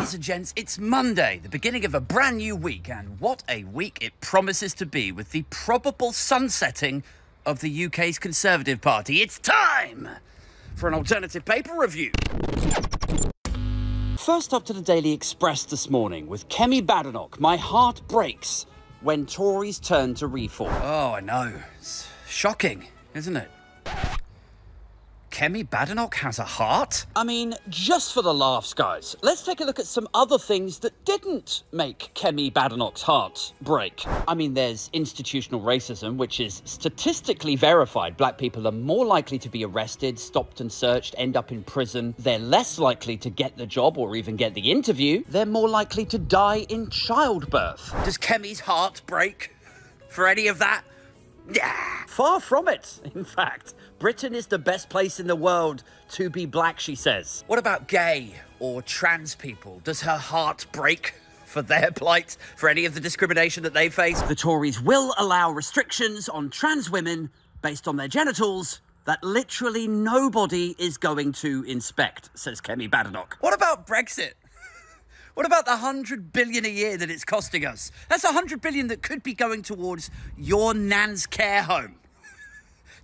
Ladies and gents, it's Monday, the beginning of a brand new week, and what a week it promises to be with the probable sunsetting of the UK's Conservative Party. It's time for an alternative paper review. First up to the Daily Express this morning with Kemi Badenoch. My heart breaks when Tories turn to reform. Oh, I know. It's shocking, isn't it? Kemi Badenoch has a heart? I mean, just for the laughs, guys, let's take a look at some other things that didn't make Kemi Badenoch's heart break. I mean, there's institutional racism, which is statistically verified. Black people are more likely to be arrested, stopped and searched, end up in prison. They're less likely to get the job or even get the interview. They're more likely to die in childbirth. Does Kemi's heart break for any of that? Yeah, far from it, in fact. Britain is the best place in the world to be black, she says. What about gay or trans people? Does her heart break for their plight, for any of the discrimination that they face? The Tories will allow restrictions on trans women based on their genitals that literally nobody is going to inspect, says Kemi Badenoch. What about Brexit? What about the $100 billion a year that it's costing us? That's $100 billion that could be going towards your nan's care home.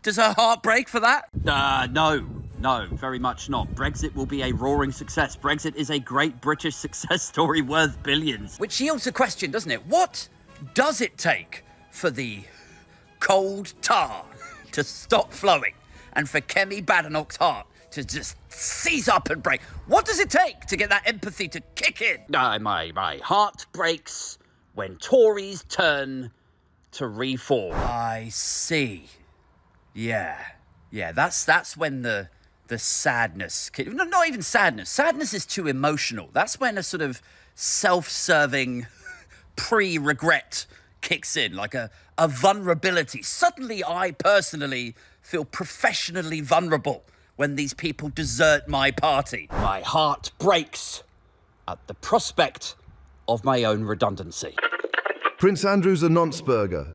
Does her heart break for that? No, very much not. Brexit will be a roaring success. Brexit is a great British success story worth billions. Which yields a question, doesn't it? What does it take for the cold tar to stop flowing and for Kemi Badenoch's heart to just seize up and break? What does it take to get that empathy to kick in? My heart breaks when Tories turn to reform. I see. Yeah, that's when the sadness... No, not even sadness. Sadness is too emotional. That's when a sort of self-serving pre-regret kicks in, like a vulnerability. Suddenly, I personally feel professionally vulnerable when these people desert my party. My heart breaks at the prospect of my own redundancy. Prince Andrew's a nonce-burger.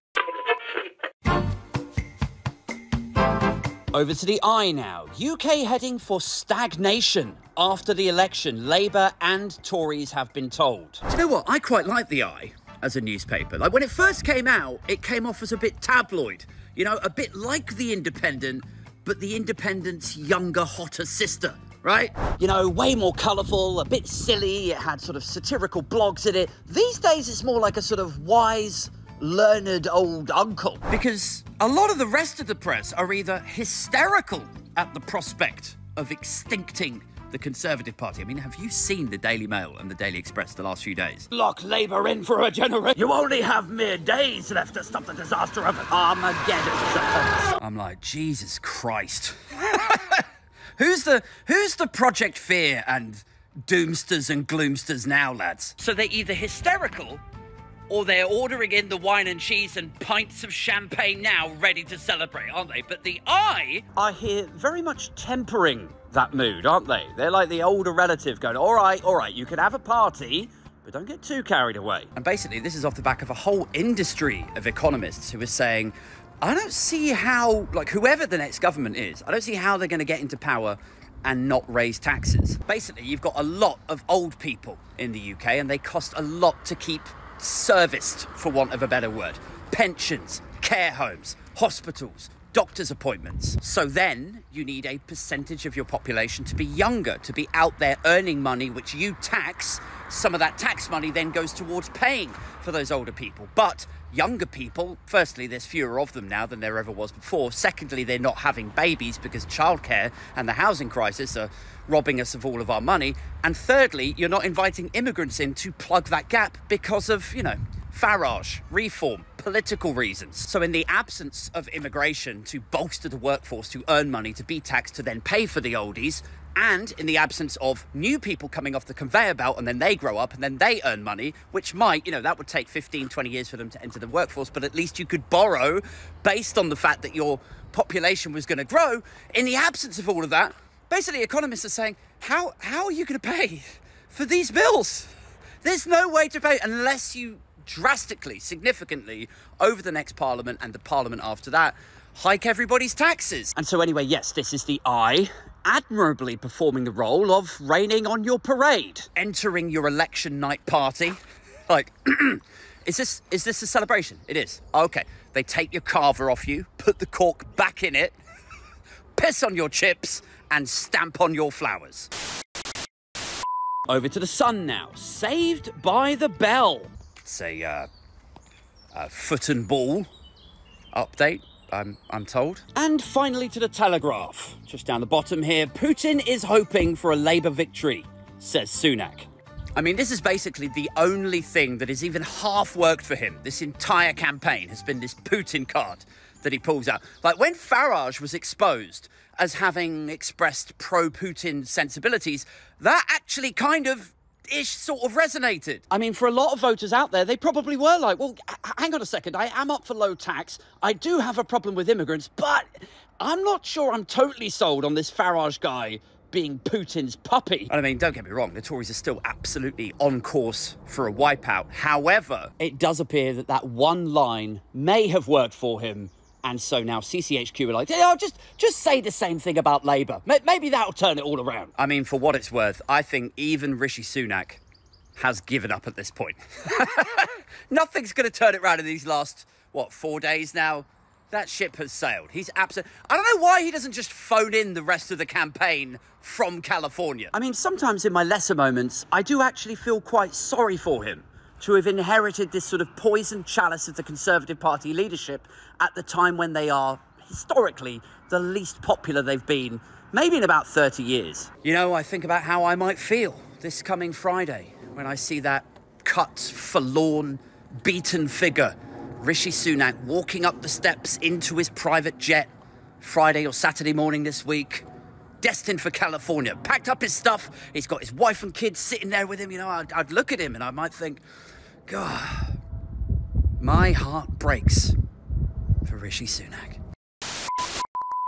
Over to the I now. UK heading for stagnation after the election. Labour and Tories have been told. Do you know what? I quite like the I as a newspaper. Like, when it first came out, it came off as a bit tabloid. You know, a bit like The Independent, but The Independent's younger, hotter sister, right? You know, way more colourful, a bit silly. It had sort of satirical blogs in it. These days, it's more like a sort of wise, learned old uncle, because a lot of the rest of the press are either hysterical at the prospect of extincting the Conservative Party. I mean, have you seen the Daily Mail and the Daily Express the last few days? Lock Labour in for a generation. You only have mere days left to stop the disaster of Armageddon. I'm like, Jesus Christ. Who's the Project Fear and doomsters and gloomsters now, lads? So they're either hysterical or they're ordering in the wine and cheese and pints of champagne now, ready to celebrate, aren't they? But the I are here very much tempering that mood, aren't they? They're like the older relative going, all right, you can have a party, but don't get too carried away. And basically, this is off the back of a whole industry of economists who are saying, I don't see how, like, whoever the next government is, I don't see how they're going to get into power and not raise taxes. Basically, you've got a lot of old people in the UK, and they cost a lot to keep serviced, for want of a better word. Pensions, care homes, hospitals, doctor's appointments. So then you need a percentage of your population to be younger, to be out there earning money, which you tax. Some of that tax money then goes towards paying for those older people. But younger people, firstly, there's fewer of them now than there ever was before. Secondly, they're not having babies because childcare and the housing crisis are robbing us of all of our money. And thirdly, you're not inviting immigrants in to plug that gap because of, you know, Farage, reform, political reasons. So in the absence of immigration to bolster the workforce, to earn money, to be taxed, to then pay for the oldies, and in the absence of new people coming off the conveyor belt and then they grow up and then they earn money, which might, you know, that would take 15, 20 years for them to enter the workforce, but at least you could borrow based on the fact that your population was going to grow. In the absence of all of that, basically economists are saying, how are you going to pay for these bills? There's no way to pay unless you drastically, significantly, over the next parliament and the parliament after that, hike everybody's taxes. And so anyway, yes, this is the eye admirably performing the role of raining on your parade, entering your election night party. Like, is this a celebration? It is. Okay. They take your carver off you, put the cork back in it, piss on your chips, and stamp on your flowers. Over to the Sun now. Saved by the bell. It's a foot and ball update, I'm told. And finally to the Telegraph. Just down the bottom here, Putin is hoping for a Labour victory, says Sunak. I mean, this is basically the only thing that has even half worked for him. This entire campaign has been this Putin card that he pulls out. Like, when Farage was exposed as having expressed pro-Putin sensibilities, that actually kind of sort of resonated. I mean, for a lot of voters out there, they probably were like, well, hang on a second, I am up for low tax. I do have a problem with immigrants, but I'm not sure I'm totally sold on this Farage guy being Putin's puppy. I mean, don't get me wrong, the Tories are still absolutely on course for a wipeout. However, it does appear that that one line may have worked for him. And so now CCHQ are like, oh, just say the same thing about Labour. Maybe that'll turn it all around. I mean, for what it's worth, I think even Rishi Sunak has given up at this point. Nothing's going to turn it around in these last, 4 days now? That ship has sailed. He's absolutely... I don't know why he doesn't just phone in the rest of the campaign from California. I mean, sometimes in my lesser moments, I do actually feel quite sorry for him to have inherited this sort of poisoned chalice of the Conservative Party leadership at the time when they are, historically, the least popular they've been, maybe in about 30 years. You know, I think about how I might feel this coming Friday when I see that cut, forlorn, beaten figure, Rishi Sunak, walking up the steps into his private jet Friday or Saturday morning this week, destined for California, packed up his stuff. He's got his wife and kids sitting there with him. You know, I'd look at him and I might think, God, my heart breaks for Rishi Sunak.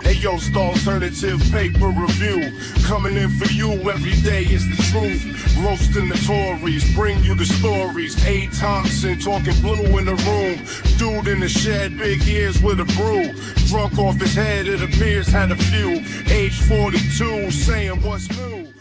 Hey yo, it's the Alternative Paper Review. Coming in for you every day is the truth. Roasting the Tories, bring you the stories. A. Thompson talking blue in the room. Dude in the shed, big ears with a brew. Drunk off his head, it appears had a few. Age 42, saying what's new.